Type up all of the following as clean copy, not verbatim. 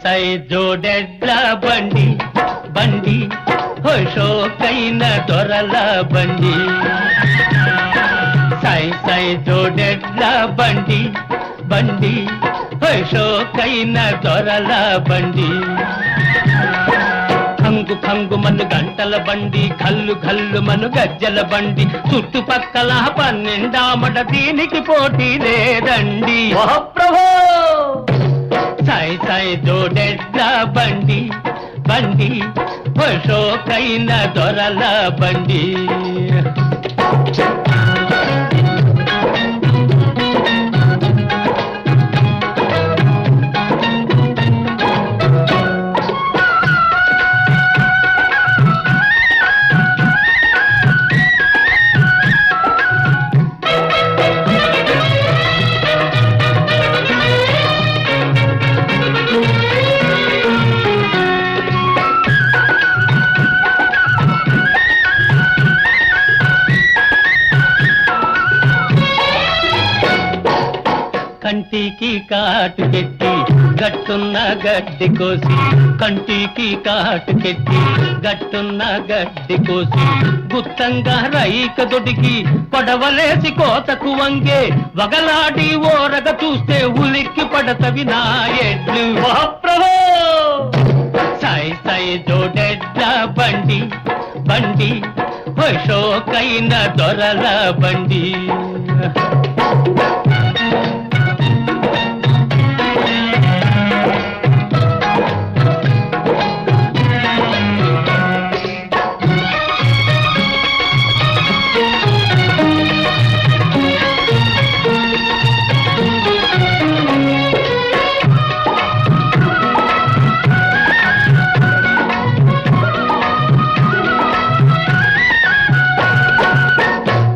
సై జోడెడ్ల బండి బండి హోషోకైన దొరల బండి సై జోడెడ్ల బండి బండి హోషోకైన దొరల బండి ఖంగు ఖంగు మను గంటల బండి కల్లు కల్లు మను గజ్జల బండి చుట్టుపక్కల 12 దీనికి పోటీ లేదండి. మహాప్రభో సై జోడెడ్ల బండి బండి హోషోకైన దొరల బండి కంటికి కాటు కెట్టి గట్టున్న గడ్డి కోసి కంటికి కాటు కెట్టి గట్టున్న గడ్డి కోసి గుత్తంగా రైక దొడికి పొడవలేసి కోతకు వంగే వగలాడి ఓరగ చూస్తే ఉలిక్కి పడతవి నా ఎడ్లు. మహాప్రభో సై జోడెడ్ల బండి బండి హోషోకైన దొరల బండి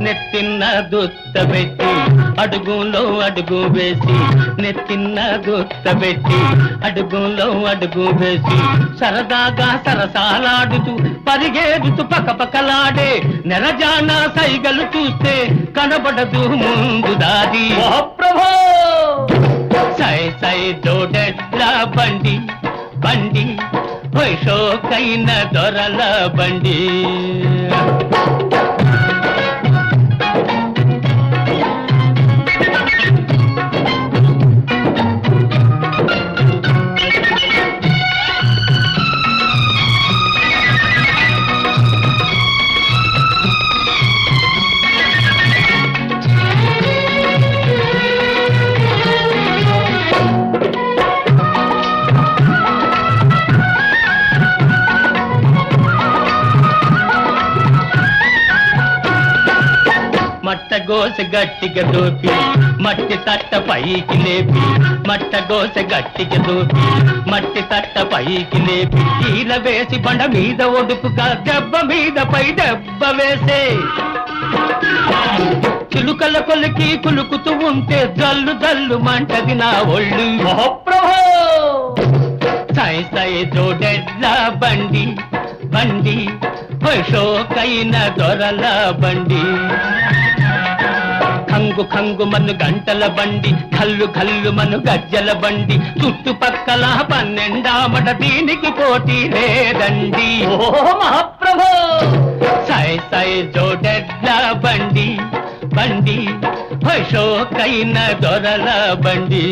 నెత్తిన్న దుత్త పెట్టి అడుగులో అడుగు వేసి నెత్తిన్న దుత్త పెట్టి అడుగులో అడుగు వేసి సరదాగా సరసాలాడుతూ పరిగేడుతూ పకపకలాడే నెరజాన సైగలు చూస్తే కనబడదు ముందు దారి. మహాప్రభో సై జోడెడ్ల బండి బండి హోషోకైన దొరల బండి మట్టగోస గట్టిగా దూపి మట్టి తట్ట పైకి లేపి మట్టగోస గట్టిగా దూపి మట్టి తట్ట పైకి లేపి ఈల వేసి బండ మీద ఒడుపుగా దెబ్బ మీద పై దెబ్బ వేసే చిలుకల కొలికి కులుకుతూ ఉంటే జల్లు జల్లు మంటది నా ఒళ్ళు. మహాప్రభో సై జోడెడ్ల బండి బండి హోషోకైన దొరల బండి ఖంగు ఖంగు మను గంటల బండి కల్లు కల్లు మను గజ్జల బండి చుట్టుపక్కల 12 దీనికి పోటీ లేదండి. ఓ మహాప్రభో సై జోడెడ్ల బండి బండి హోషోకైన దొరల బండి